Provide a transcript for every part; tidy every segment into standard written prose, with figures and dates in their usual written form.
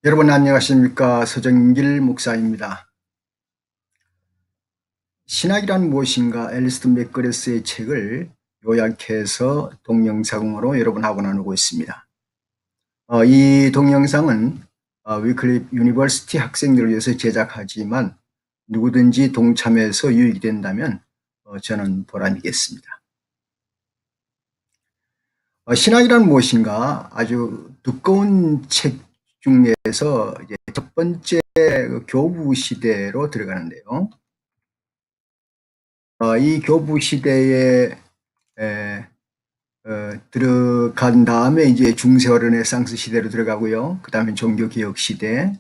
여러분 안녕하십니까? 서정길 목사입니다. 신학이란 무엇인가 앨리스턴 맥거레스의 책을 요약해서 동영상으로 여러분하고 나누고 있습니다. 이 동영상은 위클립 유니버시티 학생들을 위해서 제작하지만 누구든지 동참해서 유익이 된다면 저는 보람이겠습니다. 신학이란 무엇인가 아주 두꺼운 책 중에서 이제 첫 번째 교부 시대로 들어가는데요. 이 교부 시대에 들어간 다음에 이제 중세와 르네상스 시대로 들어가고요. 그 다음에 종교개혁 시대,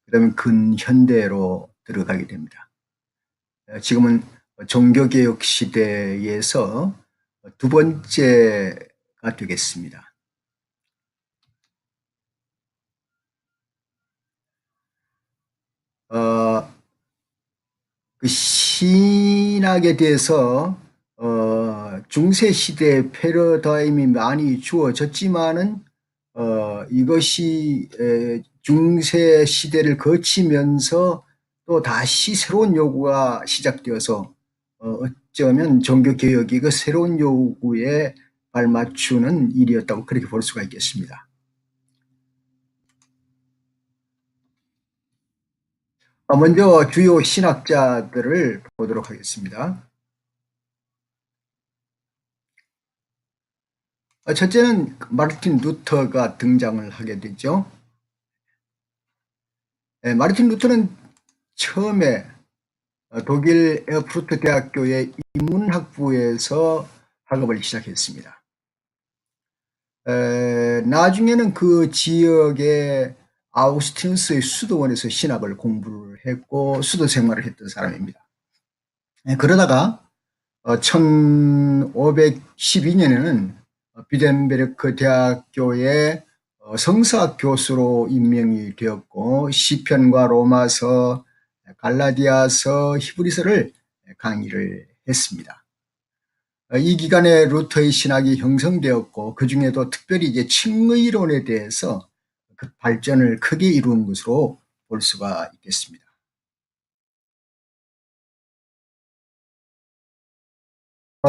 그 다음에 근현대로 들어가게 됩니다. 지금은 종교개혁 시대에서 두 번째가 되겠습니다. 그 신학에 대해서 중세 시대 패러다임이 많이 주어졌지만은 이것이 중세 시대를 거치면서 또 다시 새로운 요구가 시작되어서 어쩌면 종교개혁이 그 새로운 요구에 발맞추는 일이었다고 그렇게 볼 수가 있겠습니다. 먼저 주요 신학자들을 보도록 하겠습니다. 첫째는 마르틴 루터가 등장을 하게 되죠. 마르틴 루터는 처음에 독일 에어프루트 대학교의 인문학부에서 학업을 시작했습니다. 나중에는 그 지역의 아우스티누스의 수도원에서 신학을 공부를 했고 수도 생활을 했던 사람입니다. 그러다가 1512년에는 비덴베르크 대학교의 성서학 교수로 임명이 되었고 시편과 로마서, 갈라디아서, 히브리서를 강의를 했습니다. 이 기간에 루터의 신학이 형성되었고 그 중에도 특별히 이제 칭의론에 대해서 그 발전을 크게 이룬 것으로 볼 수가 있겠습니다.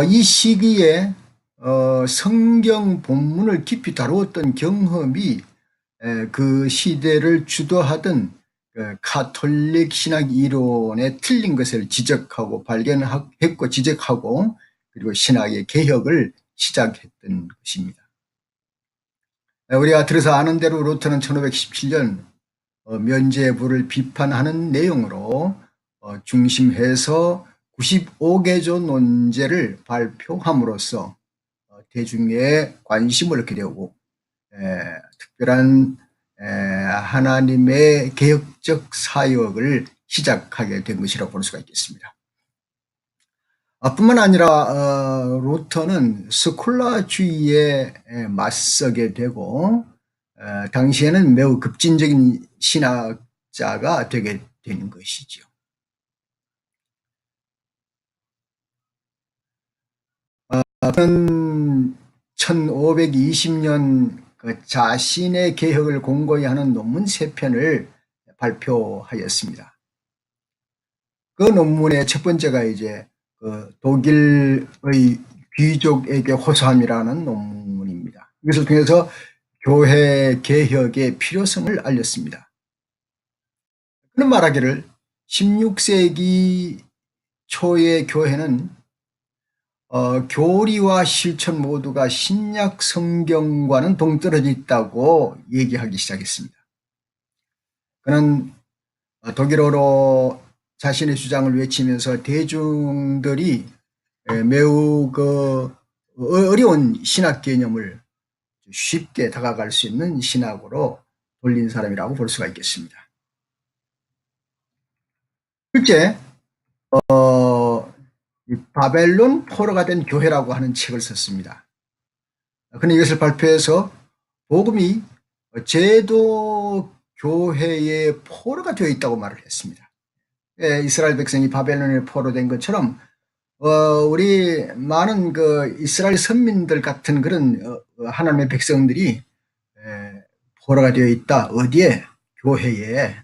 이 시기에 성경 본문을 깊이 다루었던 경험이 그 시대를 주도하던 카톨릭 신학 이론에 틀린 것을 지적하고 발견했고 지적하고 그리고 신학의 개혁을 시작했던 것입니다. 우리가 들어서 아는 대로 루터는 1517년 면죄부를 비판하는 내용으로 중심해서 95개조 논제를 발표함으로써 대중의 관심을 얻게 되고 특별한 하나님의 개혁적 사역을 시작하게 된 것이라고 볼 수가 있겠습니다. 뿐만 아니라 루터는 스콜라주의에 맞서게 되고 당시에는 매우 급진적인 신학자가 되게 되는 것이죠. 그는 1520년 그 자신의 개혁을 공고히 하는 논문 3편을 발표하였습니다. 그 논문의 첫 번째가 이제 그 독일의 귀족에게 호소함이라는 논문입니다. 이것을 통해서 교회 개혁의 필요성을 알렸습니다. 그는 말하기를 16세기 초의 교회는 교리와 실천 모두가 신약 성경과는 동떨어져 있다고 얘기하기 시작했습니다. 그는 독일어로 자신의 주장을 외치면서 대중들이 매우 어려운 신학 개념을 쉽게 다가갈 수 있는 신학으로 돌린 사람이라고 볼 수가 있겠습니다. 실제 바벨론 포로가 된 교회라고 하는 책을 썼습니다. 그는 이것을 발표해서 복음이 제도 교회의 포로가 되어 있다고 말을 했습니다. 이스라엘 백성이 바벨론에 포로된 것처럼 우리 많은 그 이스라엘 선민들 같은 그런 하나님의 백성들이 포로가 되어 있다. 어디에? 교회에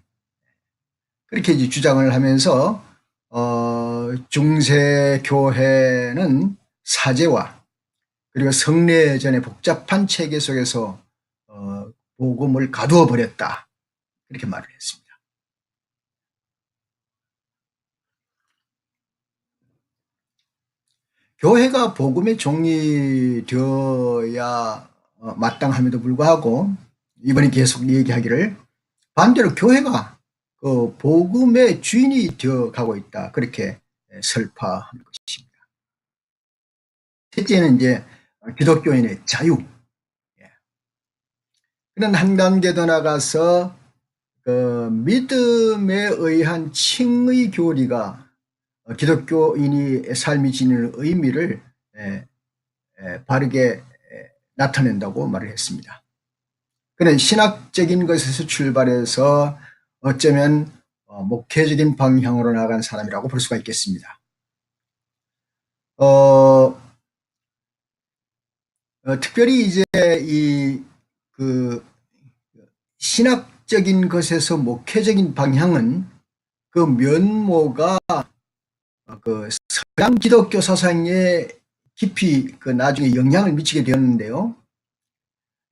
그렇게 이제 주장을 하면서 중세 교회는 사제와 그리고 성례전의 복잡한 체계 속에서 복음을 가두어 버렸다, 이렇게 말을 했습니다. 교회가 복음의 종이 되어야 마땅함에도 불구하고 이번에 계속 얘기하기를 반대로 교회가 그 복음의 주인이 되어 가고 있다, 그렇게 설파하는 것입니다. 셋째는 이제 기독교인의 자유. 그는 한 단계 더 나가서 그 믿음에 의한 칭의 교리가 기독교인이 삶이 지니는 의미를 바르게 나타낸다고 말을 했습니다. 그는 신학적인 것에서 출발해서 어쩌면 목회적인 방향으로 나간 사람이라고 볼 수가 있겠습니다. 특별히 이제 그 신학적인 것에서 목회적인 방향은 그 면모가 그 서양 기독교 사상에 깊이 그 나중에 영향을 미치게 되었는데요.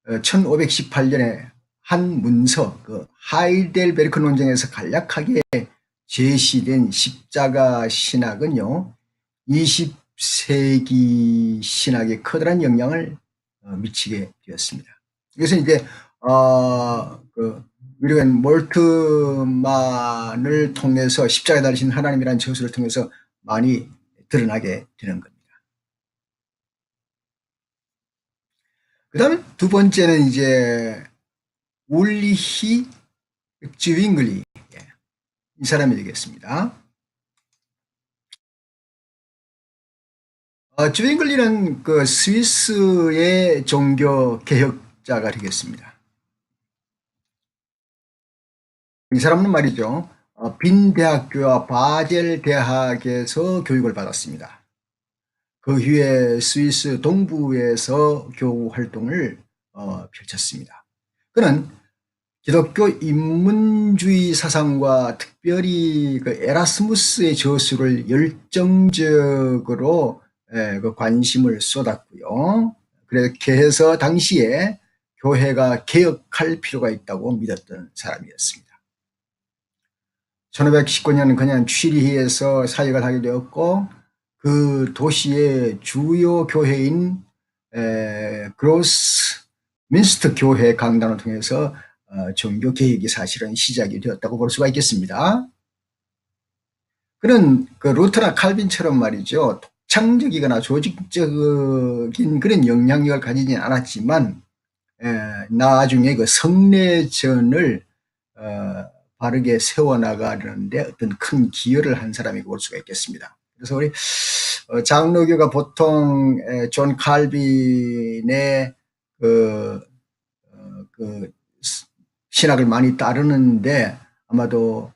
1518년에 한 문서, 그 하이델베르크 논쟁에서 간략하게 제시된 십자가 신학은요, 20세기 신학에 커다란 영향을 미치게 되었습니다. 이것은 이제 그 위르겐 몰트만을 통해서 십자가에 달리신 하나님이라는 저수를 통해서 많이 드러나게 되는 겁니다. 그 다음에 두 번째는 이제 울리히 즈윙글리, 이 사람이 되겠습니다. 즈윙글리는 그 스위스의 종교 개혁자가 되겠습니다. 이 사람은 말이죠, 빈 대학교와 바젤 대학에서 교육을 받았습니다. 그 후에 스위스 동부에서 교우 활동을 펼쳤습니다. 그는 기독교 인문주의 사상과 특별히 그 에라스무스의 저수를 열정적으로 그 관심을 쏟았고요. 그렇게 해서 당시에 교회가 개혁할 필요가 있다고 믿었던 사람이었습니다. 1519년 그냥 취리히에서 사역을 하게 되었고 그 도시의 주요 교회인 그로스 민스터 교회 강단을 통해서 종교 개혁이 사실은 시작이 되었다고 볼 수가 있겠습니다. 그는 그 루터나 칼빈처럼 말이죠, 독창적이거나 조직적인 그런 영향력을 가지진 않았지만 나중에 그 성례전을 바르게 세워나가는데 어떤 큰 기여를 한 사람이고 볼 수가 있겠습니다. 그래서 우리 장로교가 보통 존 칼빈의 그 신학을 많이 따르는데 아마도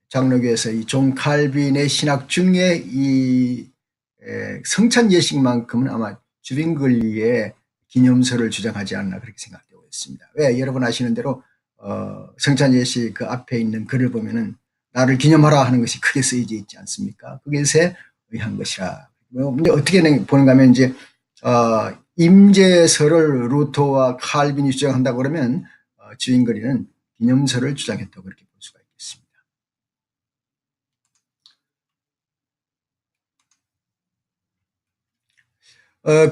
장로교에서 이 존 칼빈의 신학 중에 이 성찬 예식만큼은 아마 즈윙글리의 기념서를 주장하지 않나 그렇게 생각되고 있습니다. 왜? 여러분 아시는 대로 성찬 예식 그 앞에 있는 글을 보면은 나를 기념하라 하는 것이 크게 쓰여져 있지 않습니까? 그것에 의한 것이라. 어떻게 보는가 하면 이제 임재서를 루터와 칼빈이 주장한다고 그러면 즈윙글리는 기념서를 주장했다고 그렇게 볼 수가 있겠습니다.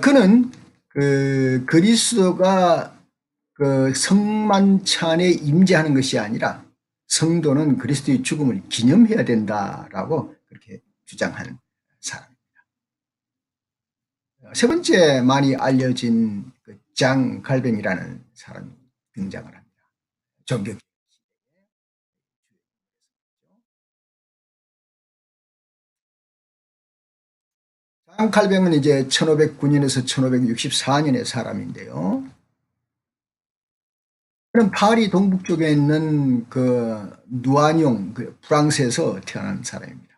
그는 그 그리스도가 그 성만찬에 임재하는 것이 아니라 성도는 그리스도의 죽음을 기념해야 된다라고 그렇게 주장한 사람입니다. 세 번째 많이 알려진 그 장 칼뱅이라는 사람이 등장을 합니다. 종교 장 칼뱅은 이제 1509년에서 1564년의 사람인데요. 그는 파리 동북쪽에 있는 그 누아뇽, 그 프랑스에서 태어난 사람입니다.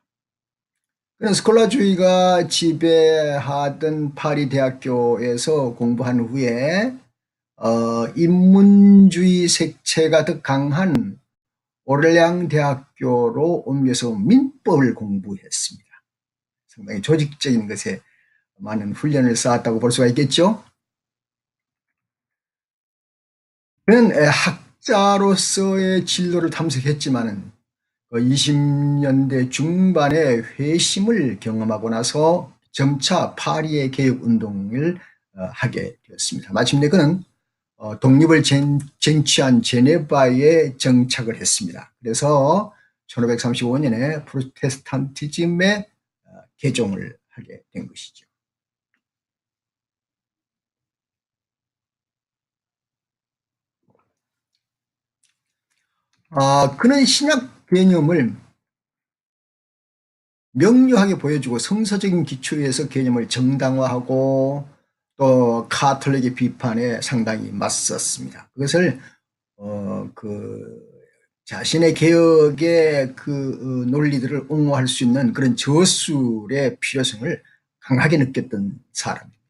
그는 스콜라주의가 지배하던 파리 대학교에서 공부한 후에 인문주의 색채가 더 강한 오를량 대학교로 옮겨서 민법을 공부했습니다. 상당히 조직적인 것에 많은 훈련을 쌓았다고 볼 수가 있겠죠. 그는 학자로서의 진로를 탐색했지만은 20년대 중반에 회심을 경험하고 나서 점차 파리의 개혁운동을 하게 되었습니다. 마침내 그는 독립을 쟁취한 제네바에 정착을 했습니다. 그래서 1535년에 프로테스탄티즘의 개종을 하게 된 것이죠. 그는 신약 개념을 명료하게 보여주고 성서적인 기초에서 개념을 정당화하고 또 카톨릭의 비판에 상당히 맞섰습니다. 그것을 자신의 개혁의 논리들을 옹호할 수 있는 그런 저술의 필요성을 강하게 느꼈던 사람입니다.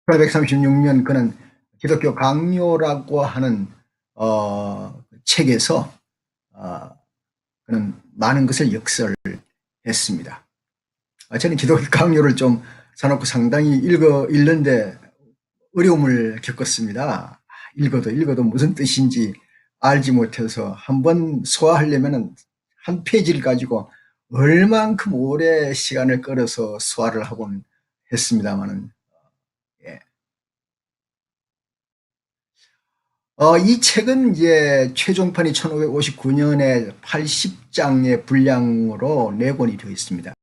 1836년 그는 기독교 강요라고 하는 책에서 그는 많은 것을 역설했습니다. 저는 기독교 강요를 좀 사놓고 상당히 읽는데 어려움을 겪었습니다. 읽어도 무슨 뜻인지 알지 못해서 한번 소화하려면 한 페이지를 가지고 얼만큼 오래 시간을 끌어서 소화를 하곤 했습니다만은, 예. 이 책은 이제 최종판이 1559년에 80장의 분량으로 4권이 되어 있습니다.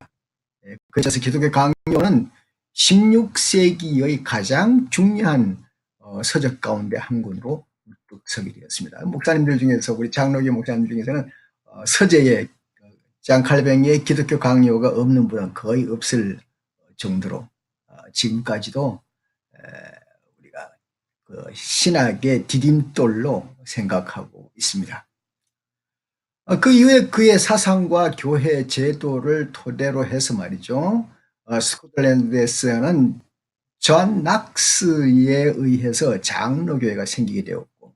그래서 기독교 강요는 16세기의 가장 중요한 서적 가운데 한 권으로 서게 되었습니다. 목사님들 중에서 우리 장로교 목사님들 중에서는 서재에 장 칼뱅의 기독교 강요가 없는 분은 거의 없을 정도로 지금까지도 우리가 신학의 디딤돌로 생각하고 있습니다. 그 이후에 그의 사상과 교회 제도를 토대로 해서 말이죠. 스코틀랜드에서는 존 낙스에 의해서 장로교회가 생기게 되었고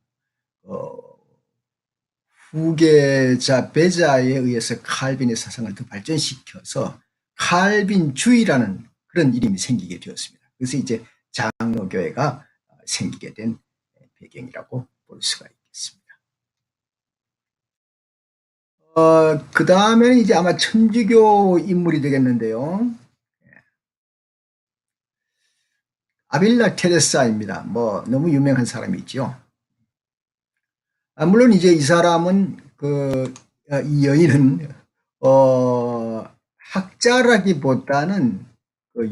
후계자 베자에 의해서 칼빈의 사상을 더 발전시켜서 칼빈주의라는 그런 이름이 생기게 되었습니다. 그래서 이제 장로교회가 생기게 된 배경이라고 볼 수가 있겠습니다. 그 다음에는 이제 아마 천주교 인물이 되겠는데요. 아빌라 테레사입니다. 뭐 너무 유명한 사람이죠. 물론 이제 이 사람은 이 여인은 학자라기보다는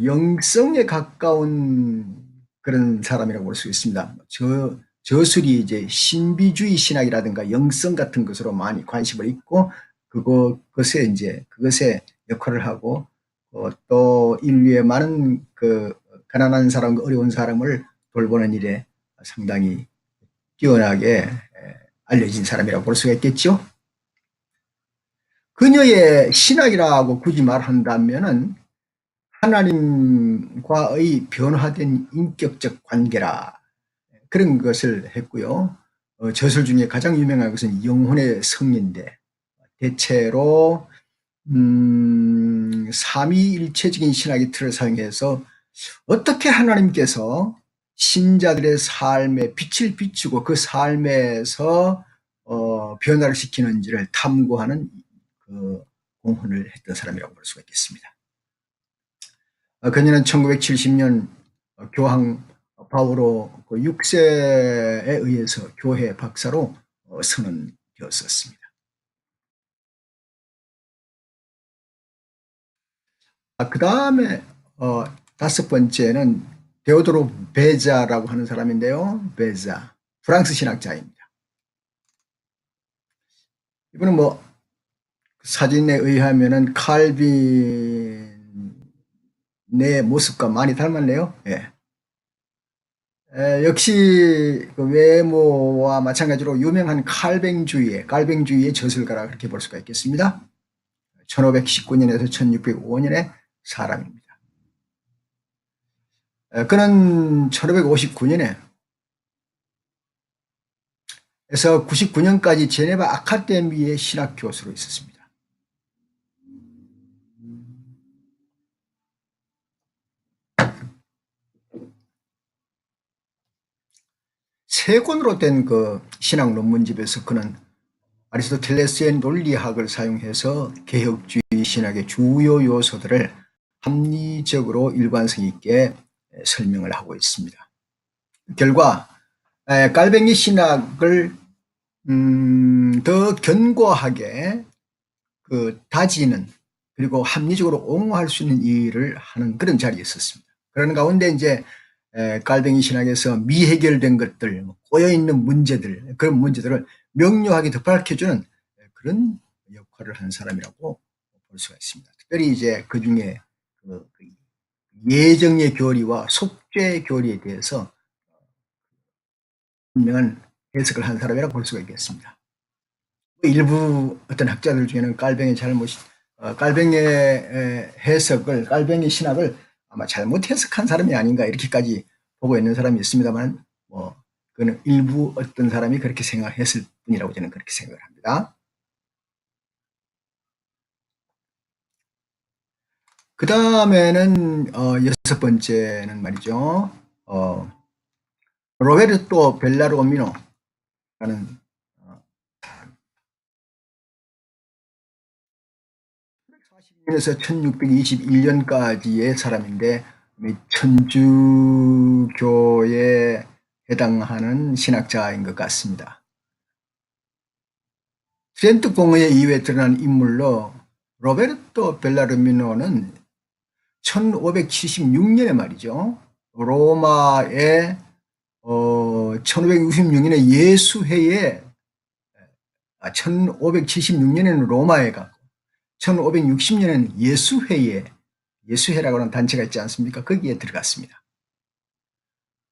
영성에 가까운 그런 사람이라고 볼 수 있습니다. 저술이 이제 신비주의 신학이라든가 영성 같은 것으로 많이 관심을 있고 그것에 역할을 하고 또 인류의 많은 가난한 사람과 어려운 사람을 돌보는 일에 상당히 뛰어나게 알려진 사람이라고 볼 수가 있겠죠. 그녀의 신학이라고 굳이 말한다면은 하나님과의 변화된 인격적 관계라 그런 것을 했고요. 저술 중에 가장 유명한 것은 영혼의 성인데 대체로 삼위일체적인 신학의 틀을 사용해서 어떻게 하나님께서 신자들의 삶에 빛을 비추고 그 삶에서 변화를 시키는지를 탐구하는 공헌을 했던 사람이라고 볼 수가 있겠습니다. 그녀는 1970년 교황 바오로 6세에 의해서 교회 박사로 선언되었었습니다. 그 다음에 5번째는 데오도르 베자라고 하는 사람인데요. 베자, 프랑스 신학자입니다. 이분은 뭐 사진에 의하면은 칼빈의 모습과 많이 닮았네요. 예. 역시 그 외모와 마찬가지로 유명한 칼뱅주의의 저술가라 그렇게 볼 수가 있겠습니다. 1519년에서 1605년의 사람입니다. 그는 1559년에 99년까지 제네바 아카데미의 신학 교수로 있었습니다. 세 권으로 된 그 신학 논문집에서 그는 아리스토텔레스의 논리학을 사용해서 개혁주의 신학의 주요 요소들을 합리적으로 일관성 있게 설명을 하고 있습니다. 결과 깔뱅이 신학을 더 견고하게 다지는 그리고 합리적으로 옹호할 수 있는 일을 하는 그런 자리에 있었습니다. 그런 가운데 이제 깔뱅이 신학에서 미해결된 것들, 꼬여있는 문제들, 그런 문제들을 명료하게 더 밝혀주는 그런 역할을 하는 사람이라고 볼 수가 있습니다. 특별히 이제 그 중에 예정의 교리와 속죄의 교리에 대해서 분명한 해석을 한 사람이라고 볼 수가 있겠습니다. 일부 어떤 학자들 중에는 깔뱅이 해석을, 깔뱅이 신학을 아마 잘못 해석한 사람이 아닌가 이렇게까지 보고 있는 사람이 있습니다만, 그는 일부 어떤 사람이 그렇게 생각했을 뿐이라고 저는 그렇게 생각을 합니다. 그 다음에는 6번째는 말이죠. 로베르토 벨라르미노라는 1640년에서 1621년까지의 사람인데 천주교에 해당하는 신학자인 것 같습니다. 트렌트 공의회 이후에 드러난 인물로 로베르토 벨라르미노는 1576년에 말이죠. 로마의 1566년에 예수회에 1576년에는 로마에 가고 1560년에는 예수회라고 하는 단체가 있지 않습니까? 거기에 들어갔습니다.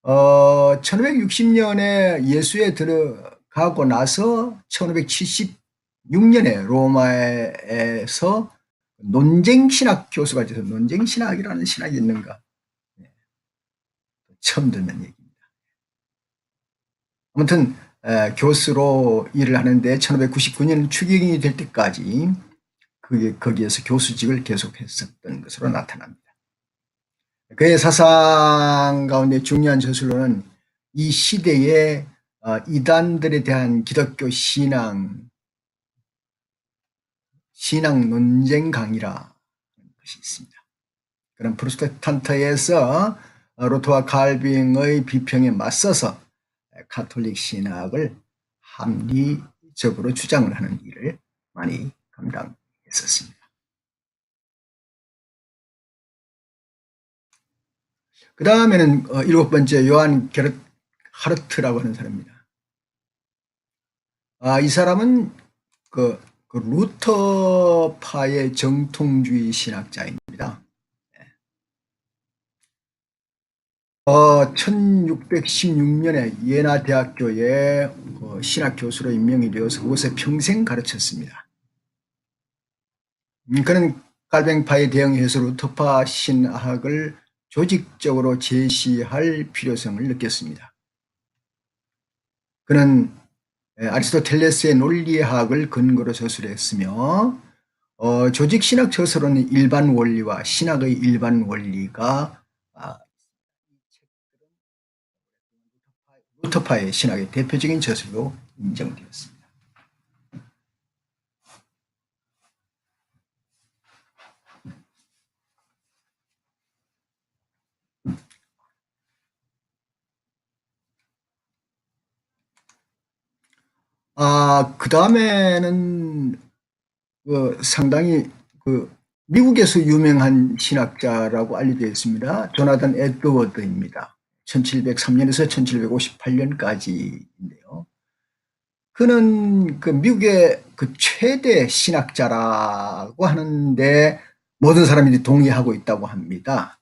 1560년에 예수에 들어가고 나서 1576년에 로마에서 논쟁신학 교수가 돼서 논쟁신학이라는 신학이 있는가? 처음 듣는 얘기입니다. 아무튼 교수로 일을 하는데 1599년 추기경이 될 때까지 거기에서 교수직을 계속했었던 것으로 나타납니다. 그의 사상 가운데 중요한 저술로는 이 시대의 이단들에 대한 기독교 신앙 논쟁 강의라는 것이 있습니다. 그런 프로테스탄트에서 루터와 칼빈의 비평에 맞서서 가톨릭 신학을 합리적으로 주장을 하는 일을 많이 감당했었습니다. 그 다음에는 7번째 요한 게르하르트라고 하는 사람입니다. 이 사람은 그 루터파의 정통주의 신학자입니다. 1616년에 예나 대학교에 신학 교수로 임명이 되어서 그곳에 평생 가르쳤습니다. 그는 깔뱅파에 대응해서 루터파 신학을 조직적으로 제시할 필요성을 느꼈습니다. 그는 아리스토텔레스의 논리학을 근거로 저술했으며 조직신학 저술은 일반 원리와 신학의 일반 원리가 루터파의 신학의 대표적인 저술로 인정되었습니다. 그 다음에는 상당히 미국에서 유명한 신학자라고 알려져 있습니다. 조나단 에드워드입니다. 1703년에서 1758년까지인데요. 그는 미국의 최대 신학자라고 하는데 모든 사람들이 동의하고 있다고 합니다.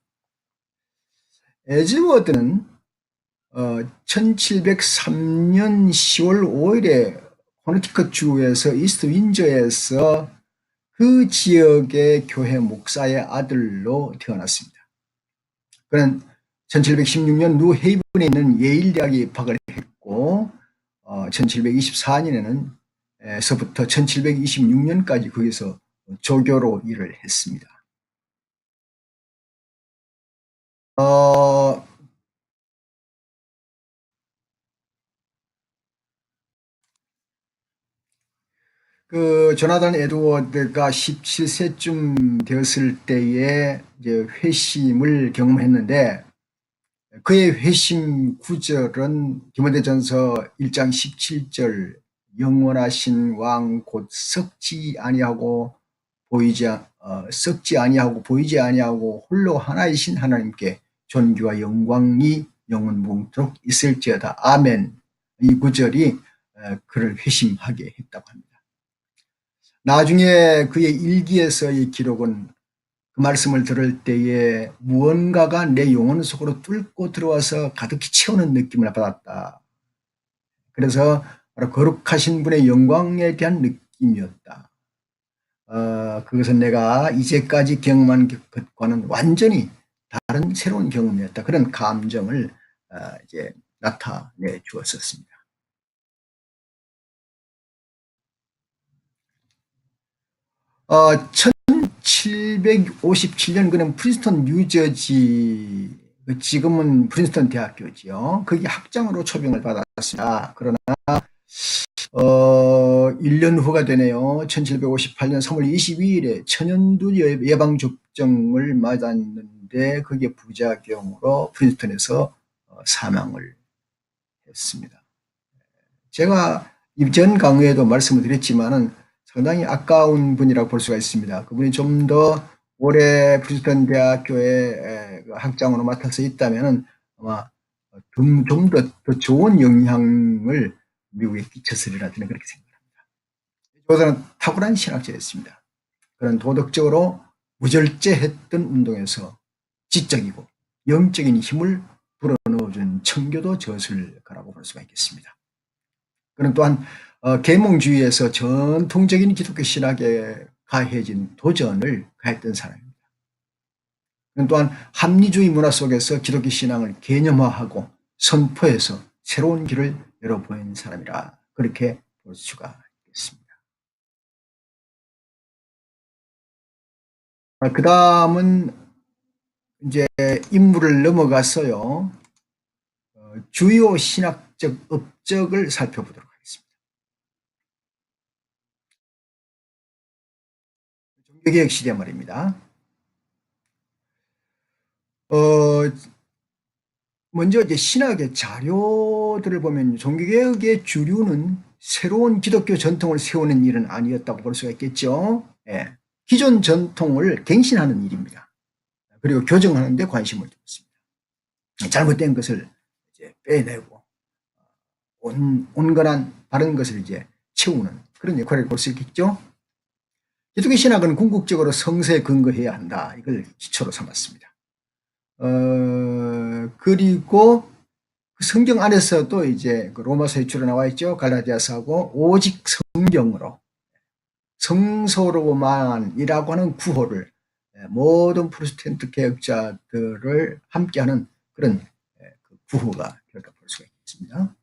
에드워드는 1703년 10월 5일에 코네티컷 주에서 이스트 윈저에서 그 지역의 교회 목사의 아들로 태어났습니다. 그는 1716년 뉴헤이븐에 있는 예일 대학에 입학을 했고 1724년에는 서부터 1726년까지 거기서 조교로 일을 했습니다. 그 조나단 에드워드가 17세쯤 되었을 때에 이제 회심을 경험했는데, 그의 회심 구절은 디모데전서 1장 17절 영원하신 왕 곧 썩지 아니하고 보이지 아니하고 홀로 하나이신 하나님께 존귀와 영광이 영원 무궁토록 있을지어다. 아멘. 이 구절이 그를 회심하게 했다고 합니다. 나중에 그의 일기에서의 기록은 그 말씀을 들을 때에 무언가가 내 영혼 속으로 뚫고 들어와서 가득히 채우는 느낌을 받았다. 그래서 바로 거룩하신 분의 영광에 대한 느낌이었다. 그것은 내가 이제까지 경험한 것과는 완전히 다른 새로운 경험이었다. 그런 감정을 이제 나타내 주었었습니다. 1757년 그는 프린스턴 뉴저지, 지금은 프린스턴 대학교지요. 거기 학장으로 초빙을 받았습니다. 그러나 1년 후가 되네요. 1758년 3월 22일에 천연두 예방접종을 맞았는데 그게 부작용으로 프린스턴에서 사망을 했습니다. 제가 이전 강의에도 말씀을 드렸지만은 상당히 아까운 분이라고 볼 수가 있습니다. 그분이 좀 더 오래 프린스턴 대학교의 학장으로 맡아서 있다면은 아마 좀 더 좋은 영향을 미국에 끼쳤으리라 저는 그렇게 생각합니다. 조사는 탁월한 신학자였습니다. 그런 도덕적으로 무절제했던 운동에서 지적이고 영적인 힘을 불어넣어준 청교도 저술 가라고 볼 수가 있겠습니다. 그는 또한 계몽주의에서 전통적인 기독교 신학에 가해진 도전을 가했던 사람입니다. 그는 또한 합리주의 문화 속에서 기독교 신앙을 개념화하고 선포해서 새로운 길을 열어보인 사람이라 그렇게 볼 수가 있겠습니다. 그 다음은 이제 인물을 넘어가서요, 주요 신학적 업적을 살펴보도록 하겠습니다. 종교개혁 시대 말입니다. 먼저 이제 신학의 자료들을 보면 종교개혁의 주류는 새로운 기독교 전통을 세우는 일은 아니었다고 볼 수가 있겠죠. 예. 기존 전통을 갱신하는 일입니다. 그리고 교정하는 데 관심을 두었습니다. 잘못된 것을 이제 빼내고 온건한 바른 것을 이제 채우는 그런 역할을 볼 수 있겠죠. 기독교 신학은 궁극적으로 성서에 근거해야 한다. 이걸 기초로 삼았습니다. 그리고 그 성경 안에서도 이제 그 로마서 1주로 나와 있죠. 갈라디아서하고 오직 성경으로 성서로만이라고 하는 구호를 모든 프로테스탄트 개혁자들을 함께하는 그런 구호가 되었다 볼 수가 있습니다.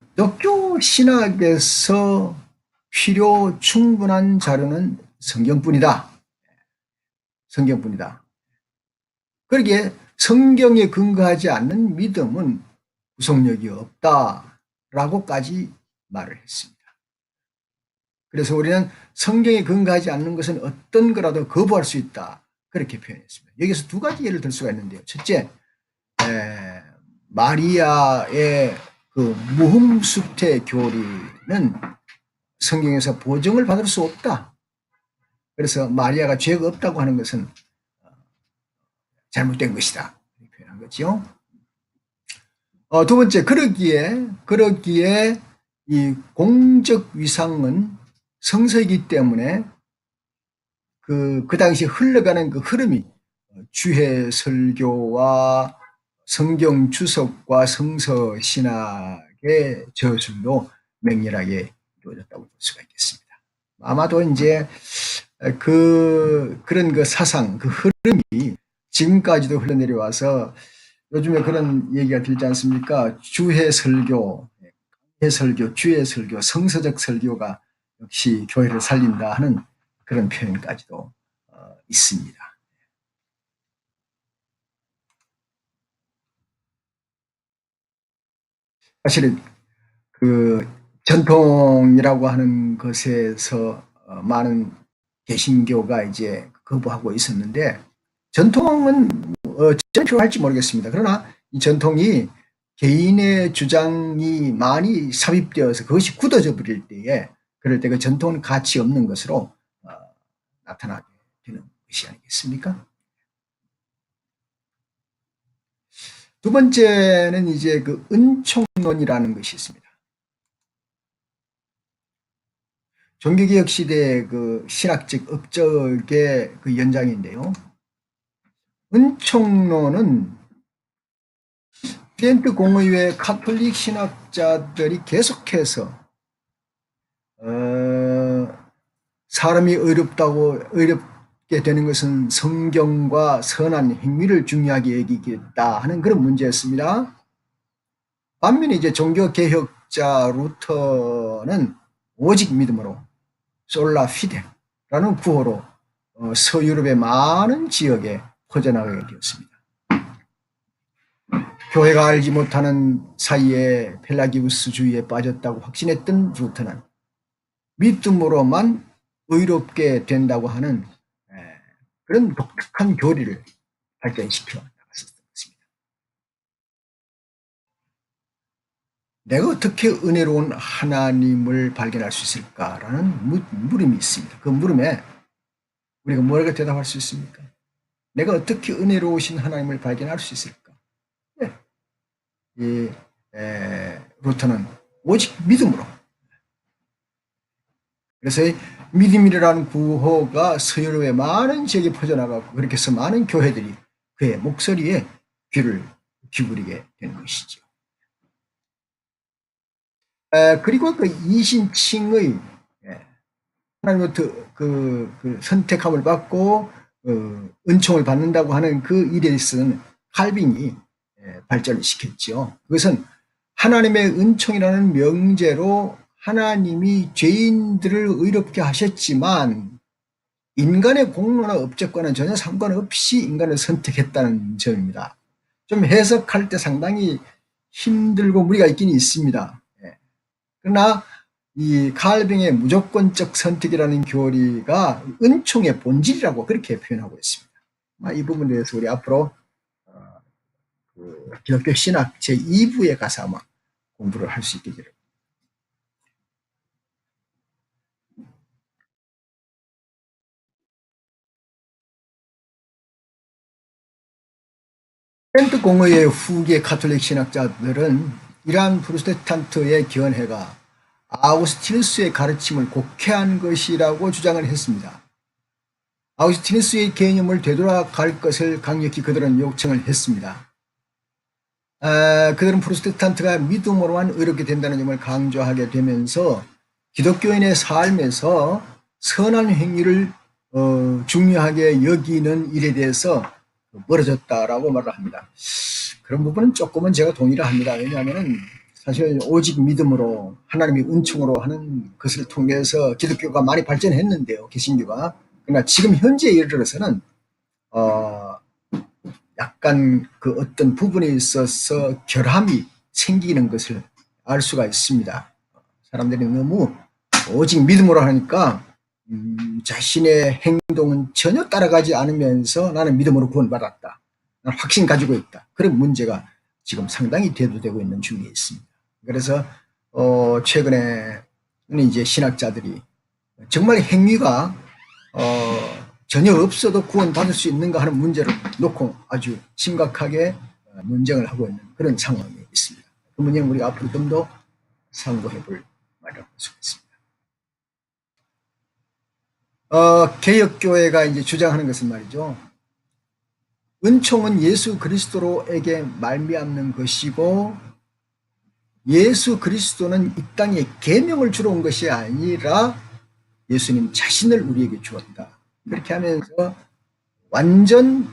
기독교 신학에서 필요 충분한 자료는 성경뿐이다. 성경뿐이다. 그러기에 성경에 근거하지 않는 믿음은 구속력이 없다라고까지 말을 했습니다. 그래서 우리는 성경에 근거하지 않는 것은 어떤 거라도 거부할 수 있다. 그렇게 표현했습니다. 여기서 두 가지 예를 들 수가 있는데요. 첫째, 마리아의 그 무흠수태 교리는 성경에서 보증을 받을 수 없다. 그래서 마리아가 죄가 없다고 하는 것은 잘못된 것이다. 이렇게 표현한 거죠. 두 번째, 그러기에 이 공적 위상은 성서이기 때문에 그 당시 흘러가는 그 흐름이 주해 설교와 성경 주석과 성서 신학의 저술로 맹렬하게 이루어졌다고 볼 수가 있겠습니다. 아마도 이제 그런 그 사상, 그 흐름이 지금까지도 흘러내려와서 요즘에 그런 얘기가 들지 않습니까? 주해 설교, 해 설교, 주해 설교, 성서적 설교가 역시 교회를 살린다 하는 그런 표현까지도 있습니다. 사실은 그 전통이라고 하는 것에서 많은 개신교가 이제 거부하고 있었는데 전통은 어쩌면 필요할지 모르겠습니다. 그러나 이 전통이 개인의 주장이 많이 삽입되어서 그것이 굳어져 버릴 때에 그럴 때 그 전통은 가치 없는 것으로 나타나게 되는 것이 아니겠습니까? 두 번째는 이제 그 은총론이라는 것이 있습니다. 종교개혁 시대의 그 신학적 업적의 그 연장인데요. 은총론은 트렌트 공의회 카톨릭 신학자들이 계속해서 사람이 어렵게 되는 것은 성경과 선한 행위를 중요하게 여기겠다 하는 그런 문제였습니다. 반면에 이제 종교개혁자 루터는 오직 믿음으로 솔라 피데라는 구호로 서유럽의 많은 지역에 퍼져나가게 되었습니다. 교회가 알지 못하는 사이에 펠라기우스주의에 빠졌다고 확신했던 루터는 믿음으로만 의롭게 된다고 하는 그런 독특한 교리를 발전시켜 나갔었던 것입니다. 내가 어떻게 은혜로운 하나님을 발견할 수 있을까라는 물음이 있습니다. 그 물음에 우리가 뭐라고 대답할 수 있습니까? 내가 어떻게 은혜로우신 하나님을 발견할 수 있을까? 네. 이 루터는 오직 믿음으로. 그래서 믿음이라는 구호가 서유럽의 많은 지역에 퍼져나가고 그렇게 해서 많은 교회들이 그의 목소리에 귀를 기울이게 되는 것이죠. 그리고 그 이신칭의 하나님부터 그 선택함을 받고 은총을 받는다고 하는 그 일에 있어서는 칼빈이 발전을 시켰죠. 그것은 하나님의 은총이라는 명제로 하나님이 죄인들을 의롭게 하셨지만 인간의 공로나 업적과는 전혀 상관없이 인간을 선택했다는 점입니다. 좀 해석할 때 상당히 힘들고 무리가 있긴 있습니다. 그러나 이 칼빈의 무조건적 선택이라는 교리가 은총의 본질이라고 그렇게 표현하고 있습니다. 이 부분에 대해서 우리 앞으로 기독교 신학 제2부에 가서 아마 공부를 할 수 있게 됩니다. 트렌트 공의회 후기 카톨릭 신학자들은 이러한 프로테스탄트의 견해가 아우구스티누스의 가르침을 곡해한 것이라고 주장을 했습니다. 아우구스티누스의 개념을 되돌아갈 것을 강력히 그들은 요청을 했습니다. 그들은 프로테스탄트가 믿음으로만 의롭게 된다는 점을 강조하게 되면서 기독교인의 삶에서 선한 행위를 중요하게 여기는 일에 대해서 멀어졌다라고 말을 합니다. 그런 부분은 조금은 제가 동의를 합니다. 왜냐하면 사실 오직 믿음으로 하나님의 은총으로 하는 것을 통해서 기독교가 많이 발전했는데요. 개신교가. 그러나 지금 현재에 이르러서는 약간 그 어떤 부분에 있어서 결함이 생기는 것을 알 수가 있습니다. 사람들이 너무 오직 믿음으로 하니까 자신의 행동은 전혀 따라가지 않으면서 나는 믿음으로 구원받았다. 나는 확신 가지고 있다. 그런 문제가 지금 상당히 대두되고 있는 중에 있습니다. 그래서 최근에는 이제 신학자들이 정말 행위가 전혀 없어도 구원받을 수 있는가 하는 문제를 놓고 아주 심각하게 논쟁을 하고 있는 그런 상황이 있습니다. 그 문제는 우리가 앞으로 좀 더 상고해 볼 말이라고 할 수가 있습니다. 개혁교회가 이제 주장하는 것은 말이죠. 은총은 예수 그리스도로에게 말미암는 것이고 예수 그리스도는 이 땅에 계명을 주러 온 것이 아니라 예수님 자신을 우리에게 주었다. 그렇게 하면서 완전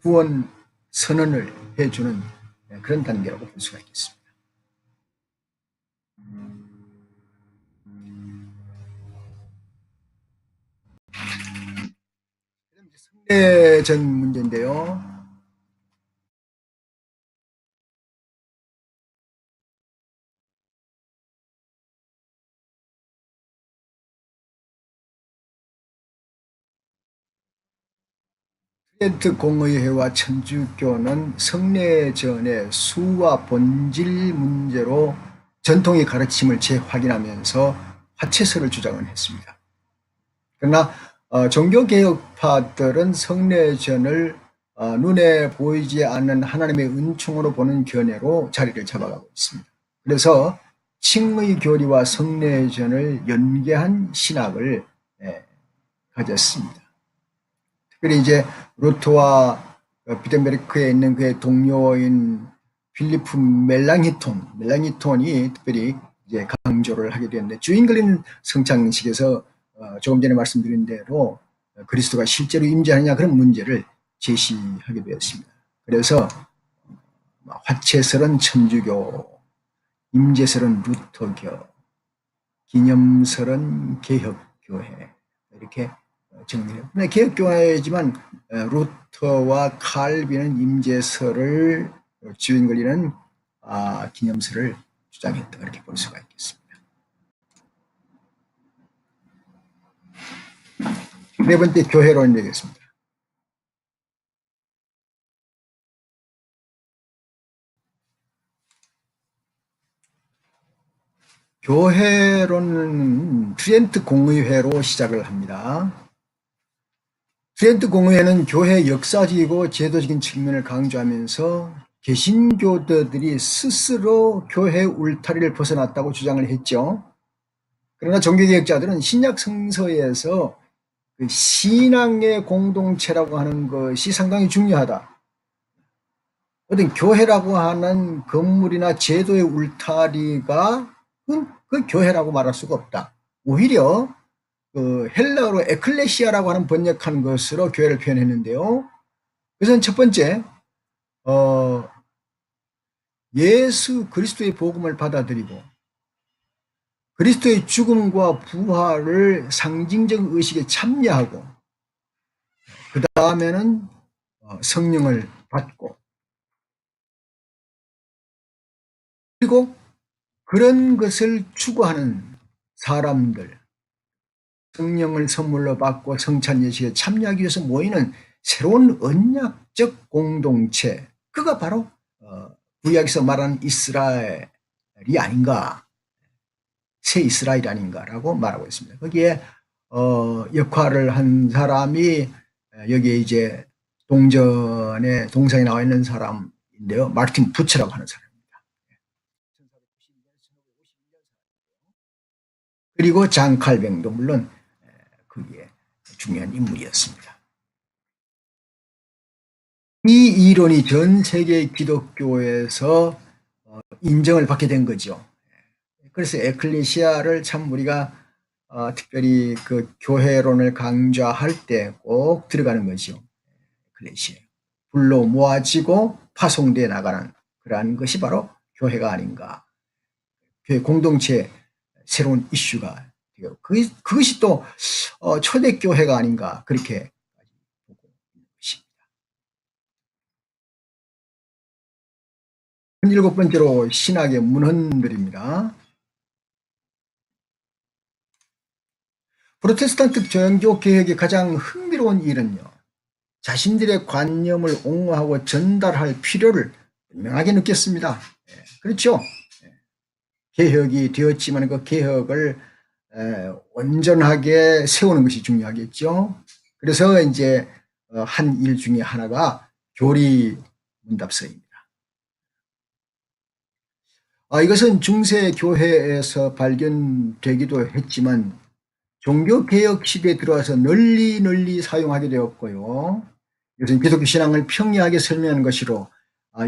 구원 선언을 해주는 그런 단계라고 볼 수가 있겠습니다. 성례전 문제인데요. 트리엔트 공의회와 천주교는 성례전의 수와 본질 문제로 전통의 가르침을 재확인하면서 화채설을 주장을 했습니다. 그러나 종교개혁파들은 성례전을 눈에 보이지 않는 하나님의 은총으로 보는 견해로 자리를 잡아가고 있습니다. 그래서 칭의 교리와 성례전을 연계한 신학을 가졌습니다. 특별히 이제 루터와 비텐베르크에 있는 그의 동료인 필리프 멜랑히톤이 특별히 이제 강조를 하게 되었는데, 주인글린 성찬식에서 조금 전에 말씀드린 대로 그리스도가 실제로 임재하느냐 그런 문제를 제시하게 되었습니다. 그래서 화채설은 천주교, 임재설은 루터교, 기념설은 개혁교회 이렇게 정리해요. 개혁교회지만 루터와 칼빈은 임재설을, 주인글리는 기념설을 주장했다 이렇게 볼 수가 있겠습니다. 네 번째 교회론 되겠습니다. 교회론은 트리엔트 공의회로 시작을 합니다. 트리엔트 공의회는 교회의 역사적이고 제도적인 측면을 강조하면서 개신교도들이 스스로 교회 울타리를 벗어났다고 주장을 했죠. 그러나 종교개혁자들은 신약 성서에서 그 신앙의 공동체라고 하는 것이 상당히 중요하다. 어떤 교회라고 하는 건물이나 제도의 울타리가 그 교회라고 말할 수가 없다. 오히려 그 헬라어로 에클레시아라고 하는 번역한 것으로 교회를 표현했는데요. 그래서 첫 번째 예수 그리스도의 복음을 받아들이고 그리스도의 죽음과 부활을 상징적 의식에 참여하고 그 다음에는 성령을 받고 그리고 그런 것을 추구하는 사람들, 성령을 선물로 받고 성찬 예식에 참여하기 위해서 모이는 새로운 언약적 공동체, 그가 바로 구약에서 말하는 이스라엘이 아닌가, 새 이스라엘 아닌가라고 말하고 있습니다. 거기에 역할을 한 사람이 여기에 이제 동상에 나와 있는 사람인데요. 마르틴 부처라고 하는 사람입니다. 그리고 장 칼뱅도 물론 그게 중요한 인물이었습니다. 이 이론이 전 세계 기독교에서 인정을 받게 된 거죠. 그래서 에클레시아를 참 우리가 특별히 그 교회론을 강조할 때 꼭 들어가는 거죠. 에클레시아. 불로 모아지고 파송돼 나가는 그러한 것이 바로 교회가 아닌가. 교회 공동체 새로운 이슈가 되고 그것이 또 초대교회가 아닌가 그렇게 보고 있는 것입니다. 17번째로 신학의 문헌들입니다. 프로테스탄트 종교 개혁의 가장 흥미로운 일은요, 자신들의 관념을 옹호하고 전달할 필요를 분명하게 느꼈습니다. 그렇죠. 개혁이 되었지만 그 개혁을 온전하게 세우는 것이 중요하겠죠. 그래서 이제 한 일 중에 하나가 교리 문답서입니다. 이것은 중세 교회에서 발견되기도 했지만 종교개혁 시대에 들어와서 널리 사용하게 되었고요. 이것은 기독교 신앙을 평이하게 설명하는 것으로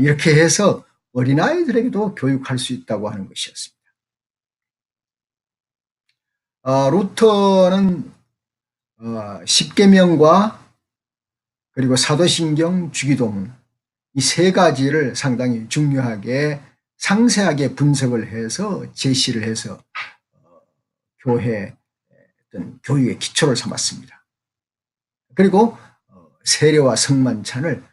이렇게 해서 어린아이들에게도 교육할 수 있다고 하는 것이었습니다. 루터는 십계명과 그리고 사도신경, 주기도문 이 세 가지를 상당히 중요하게 상세하게 분석을 해서 제시를 해서 교회 어떤 교육의 기초를 삼았습니다. 그리고 세례와 성만찬을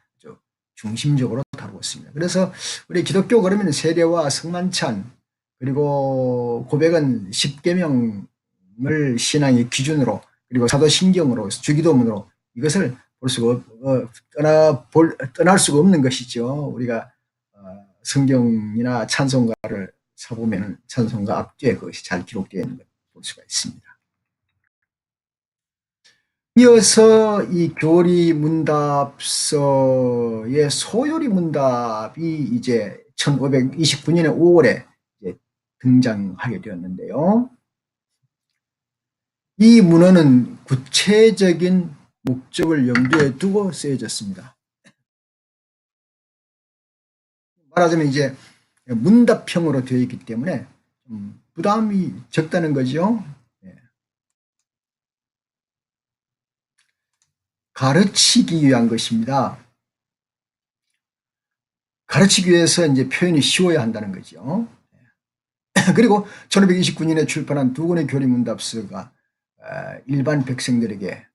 중심적으로 다루었습니다. 그래서 우리 기독교 그러면 세례와 성만찬 그리고 고백은 10계명을 신앙의 기준으로 그리고 사도신경으로 주기도문으로 이것을 볼 수가 떠날 수가 없는 것이죠. 우리가 성경이나 찬송가를 사보면 찬송가 앞뒤에 그것이 잘 기록되어 있는 걸 볼 수가 있습니다. 이어서 이 교리 문답서의 소요리 문답이 이제 1529년의 5월에 이제 등장하게 되었는데요. 이 문헌은 구체적인 목적을 염두에 두고 쓰여졌습니다. 말하자면 이제 문답형으로 되어 있기 때문에 부담이 적다는 거죠. 가르치기 위한 것입니다. 가르치기 위해서 이제 표현이 쉬워야 한다는 거죠. 그리고 1529년에 출판한 두 권의 교리 문답서가 일반 백성들에게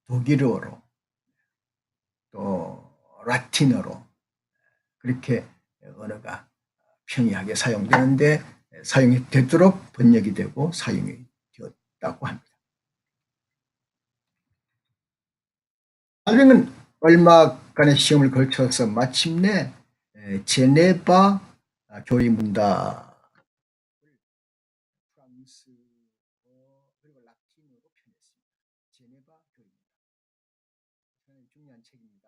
독일어로 또 라틴어로 그렇게 언어가 평이하게 사용되는데 사용이 되도록 번역이 되고 사용이 되었다고 합니다. 알뱅은 얼마간의 시험을 거쳐서 마침내 제네바 교리 문답 프랑스어 그리고 라틴어로 표현했습니다. 제네바 교리 문답 중요한 책입니다.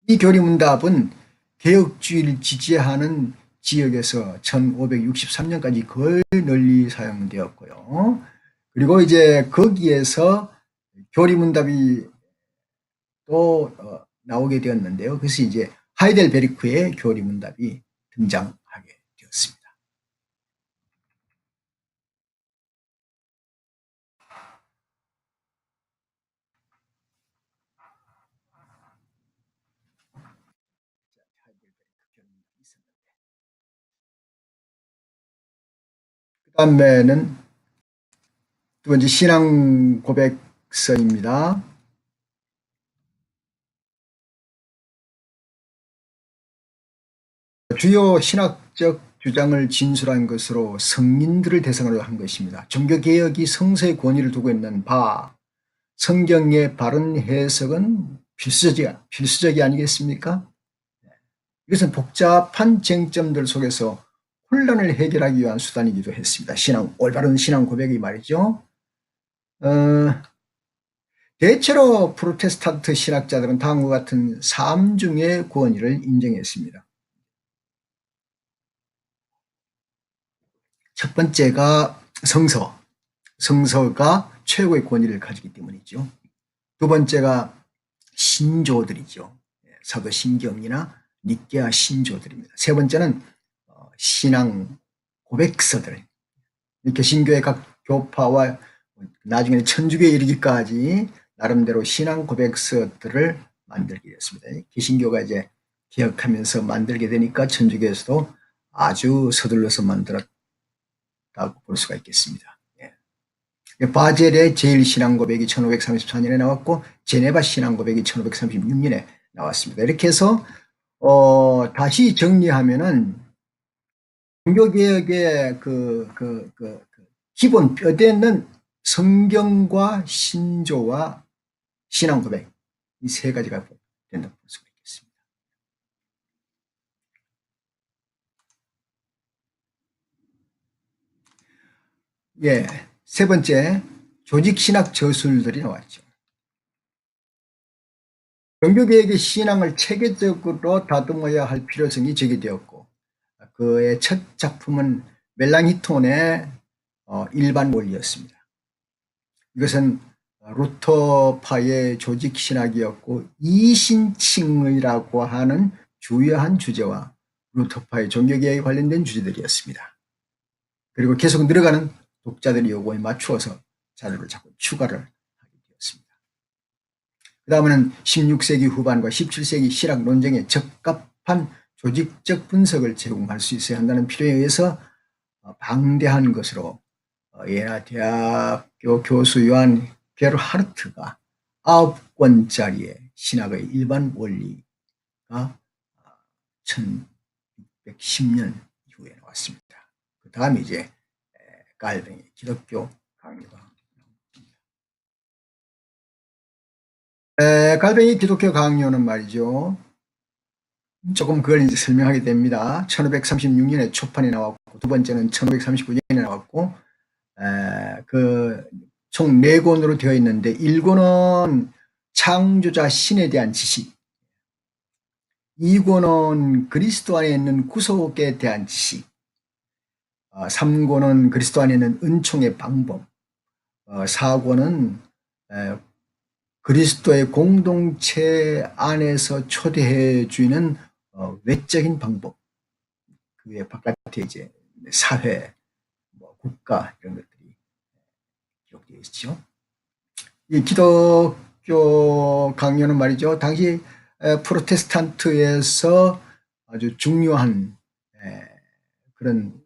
이 교리 문답은 개혁주의를 지지하는 지역에서 1563년까지 거의 널리 사용되었고요. 그리고 이제 거기에서 교리 문답이 또 나오게 되었는데요. 그래서 이제 하이델베르크의 교리 문답이 등장하게 되었습니다. 그 다음에는 두 번째 신앙 고백서입니다. 주요 신학적 주장을 진술한 것으로 성인들을 대상으로 한 것입니다. 종교개혁이 성서의 권위를 두고 있는 바 성경의 바른 해석은 필수적이 아니겠습니까? 이것은 복잡한 쟁점들 속에서 혼란을 해결하기 위한 수단이기도 했습니다. 올바른 신앙 고백이 말이죠. 대체로 프로테스탄트 신학자들은 다음과 같은 삼중의 권위를 인정했습니다. 첫 번째가 성서가 최고의 권위를 가지기 때문이죠. 두 번째가 신조들이죠. 사도신경이나 니케아 신조들입니다. 세 번째는 신앙 고백서들, 개신교의 각 교파와 나중에는 천주교에 이르기까지 나름대로 신앙 고백서들을 만들게 됐습니다. 개신교가 이제 개혁하면서 만들게 되니까 천주교에서도 아주 서둘러서 만들었다고 볼 수가 있겠습니다. 바젤의 제1신앙고백이 1534년에 나왔고 제네바 신앙고백이 1536년에 나왔습니다. 이렇게 해서 다시 정리하면은 종교개혁의 기본 뼈대는 성경과 신조와 신앙고백 이 세 가지가 된다고 볼 수가 있겠습니다. 세 번째 조직신학 저술들이 나왔죠. 종교개혁의 신앙을 체계적으로 다듬어야 할 필요성이 제기되었고 그의 첫 작품은 멜랑히톤의 일반 원리였습니다. 이것은 루터파의 조직신학이었고 이신칭의라고 하는 주요한 주제와 루터파의 종교개혁에 관련된 주제들이었습니다. 그리고 계속 늘어가는 독자들의 요구에 맞추어서 자료를 자꾸 추가를 하게 되었습니다. 그 다음에는 16세기 후반과 17세기 신학 논쟁에 적합한 조직적 분석을 제공할 수 있어야 한다는 필요에 의해서 방대한 것으로 예나 대학교 교수 요한 게르하르트가 9권짜리의 신학의 일반 원리가 1610년 이후에 나왔습니다. 그 다음에 이제 갈뱅이 기독교 강요가 갈뱅이 기독교 강요는 말이죠. 조금 그걸 이제 설명하게 됩니다. 1536년에 초판이 나왔고, 두 번째는 1539년에 나왔고, 총 4권으로 되어 있는데, 1권은 창조자 신에 대한 지식, 2권은 그리스도 안에 있는 구속에 대한 지식, 3권은 그리스도 안에 있는 은총의 방법, 4권은 그리스도의 공동체 안에서 초대해 주는 외적인 방법, 그 외 바깥에 이제 사회, 국가 이런 것들이 기록되어 있죠. 이 기독교 강요는 말이죠. 당시 프로테스탄트에서 아주 중요한 그런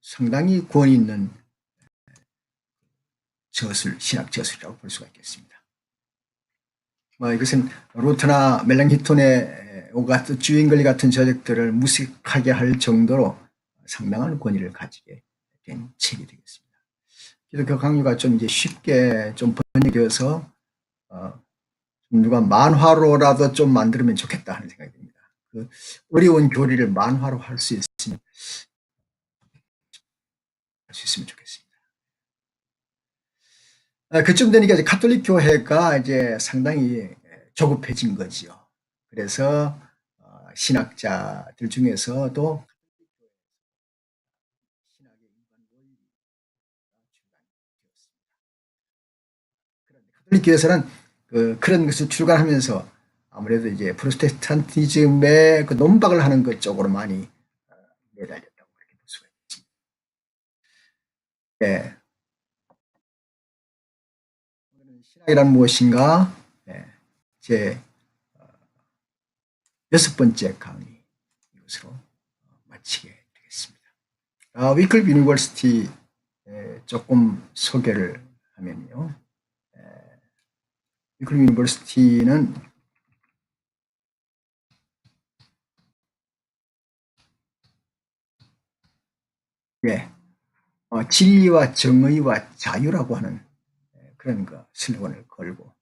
상당히 권위 있는 신학 저술이라고 볼 수가 있겠습니다. 이것은 루터나 멜랑히톤의 같은 주인글리 같은 저작들을 무식하게 할 정도로 상당한 권위를 가지게 된 책이 되겠습니다. 기독교 강요가 좀 이제 쉽게 좀 번역되어서 누가 만화로라도 좀 만들면 좋겠다 하는 생각이 듭니다. 그 어려운 교리를 만화로 할 수 있으면 좋겠습니다. 그쯤 되니까 이제 가톨릭 교회가 이제 상당히 조급해진 거지요. 그래서 신학자들 중에서도 신학의 일반 원리가 출간되었습니다. 가톨릭 교회에서는 그런 것을 출간하면서 아무래도 이제 프로테스탄티즘의 그 논박을 하는 것 쪽으로 많이 매달렸다고 그렇게 볼 수가 있습니다. 네. 신학이란 무엇인가? 제 6번째 강의 이것으로 마치게 되겠습니다. 위클리프 유니버시티 조금 소개를 하면요. 위클리프 유니버시티는 진리와 정의와 자유라고 하는 그런 슬로건을 걸고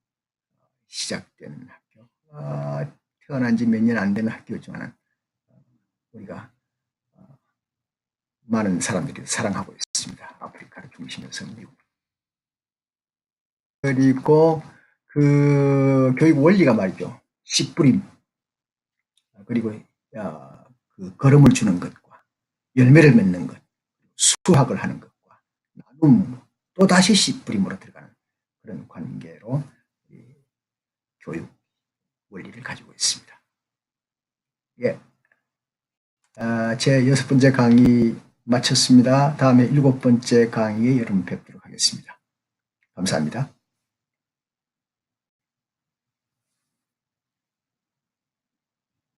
시작된 학교. 태어난 지 몇 년 안 되는 학교지만 우리가 많은 사람들이 사랑하고 있습니다. 아프리카를 중심으로 해서 미국. 그리고 그 교육 원리가 말이죠. 씨 뿌림, 그리고 그 걸음을 주는 것과 열매를 맺는 것, 수학을 하는 것과 나눔, 또 다시 씨 뿌림으로 들어가는 그런 관계로 교육 원리를 가지고 있습니다. 제 6번째 강의 마쳤습니다. 다음에 7번째 강의에 여러분 뵙도록 하겠습니다. 감사합니다.